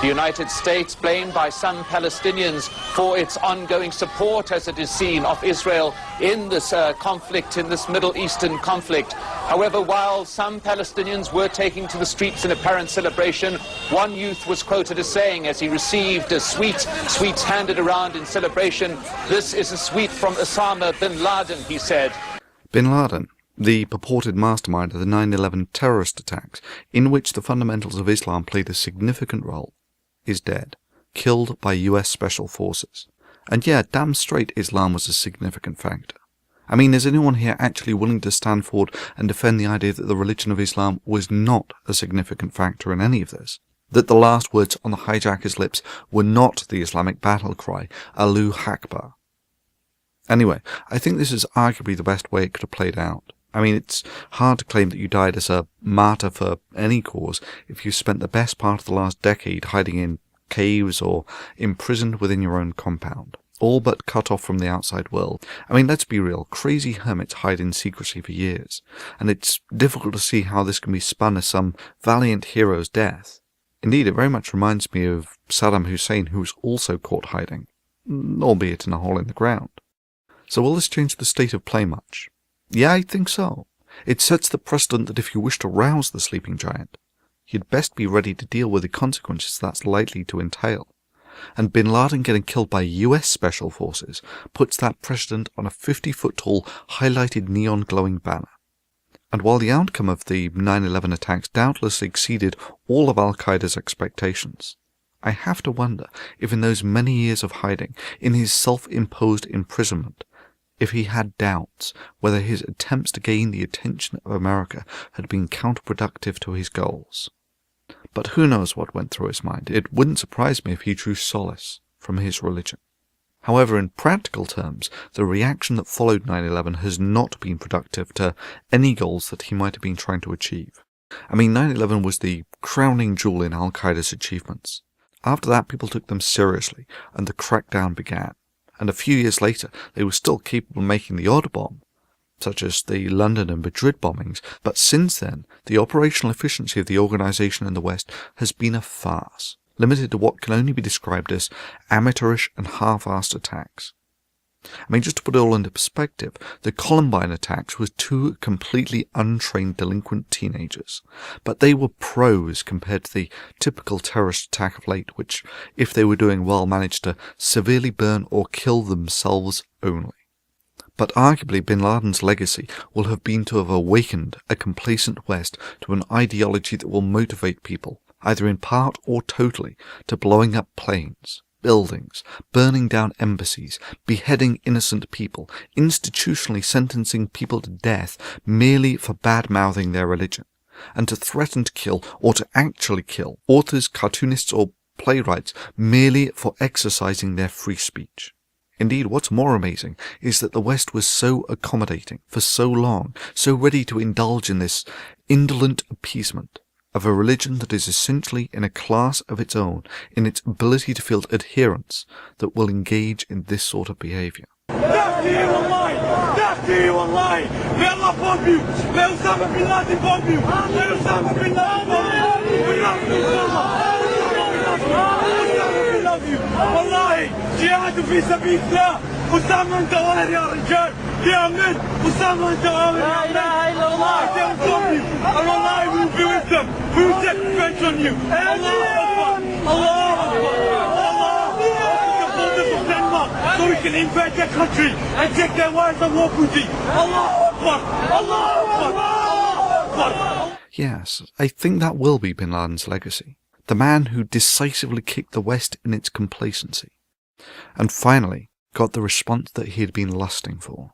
The United States, blamed by some Palestinians for its ongoing support, as it is seen, of Israel in this conflict, in this Middle Eastern conflict. However, while some Palestinians were taking to the streets in apparent celebration, one youth was quoted as saying, as he received a sweets handed around in celebration, "This is a sweet from Osama bin Laden," he said. Bin Laden, the purported mastermind of the 9/11 terrorist attacks, in which the fundamentals of Islam played a significant role, is dead, killed by US Special Forces. And yeah, damn straight Islam was a significant factor. I mean, is anyone here actually willing to stand forward and defend the idea that the religion of Islam was not a significant factor in any of this? That the last words on the hijacker's lips were not the Islamic battle cry, Allahu Akbar? Anyway, I think this is arguably the best way it could have played out. I mean, it's hard to claim that you died as a martyr for any cause if you spent the best part of the last decade hiding in caves or imprisoned within your own compound, all but cut off from the outside world. I mean, let's be real, crazy hermits hide in secrecy for years, and it's difficult to see how this can be spun as some valiant hero's death. Indeed, it very much reminds me of Saddam Hussein, who was also caught hiding, albeit in a hole in the ground. So will this change the state of play much? Yeah, I think so. It sets the precedent that if you wish to rouse the sleeping giant, you'd best be ready to deal with the consequences that's likely to entail. And bin Laden getting killed by US Special Forces puts that precedent on a 50-foot-tall, highlighted neon-glowing banner. And while the outcome of the 9/11 attacks doubtless exceeded all of Al-Qaeda's expectations, I have to wonder if in those many years of hiding, in his self-imposed imprisonment, if he had doubts whether his attempts to gain the attention of America had been counterproductive to his goals. But who knows what went through his mind? It wouldn't surprise me if he drew solace from his religion. However, in practical terms, the reaction that followed 9/11 has not been productive to any goals that he might have been trying to achieve. I mean, 9/11 was the crowning jewel in Al-Qaeda's achievements. After that, people took them seriously, and the crackdown began. And a few years later, they were still capable of making the odd bomb, such as the London and Madrid bombings, but since then, the operational efficiency of the organisation in the West has been a farce, limited to what can only be described as amateurish and half-assed attacks. I mean, just to put it all into perspective, the Columbine attacks were two completely untrained delinquent teenagers, but they were pros compared to the typical terrorist attack of late, which, if they were doing well, managed to severely burn or kill themselves only. But arguably bin Laden's legacy will have been to have awakened a complacent West to an ideology that will motivate people, either in part or totally, to blowing up planes, buildings, burning down embassies, beheading innocent people, institutionally sentencing people to death merely for bad-mouthing their religion, and to threaten to kill or to actually kill authors, cartoonists or playwrights merely for exercising their free speech. Indeed, what's more amazing is that the West was so accommodating for so long, so ready to indulge in this indolent appeasement of a religion that is essentially in a class of its own in its ability to field adherents that will engage in this sort of behaviour. Death to you online! Death to you online! May Allah bomb you! May Osama bin Laden bomb you! May Osama bin Laden bomb you! We love you, Osama! We love you! Wallahi! جهاد في سبيل الله! Osama انت واهر يا رجال! يا من! Osama انت واهر يا من! لا إله إلا الله! They will bomb you! And wallahi we will be with them! We will take revenge on you! Allah Akbar! Allah Akbar! So we can invade their country and take their wives and war booty. Allah Akbar! Allah Akbar! Allah Akbar! Yes, I think that will be bin Laden's legacy. The man who decisively kicked the West in its complacency, and finally got the response that he had been lusting for.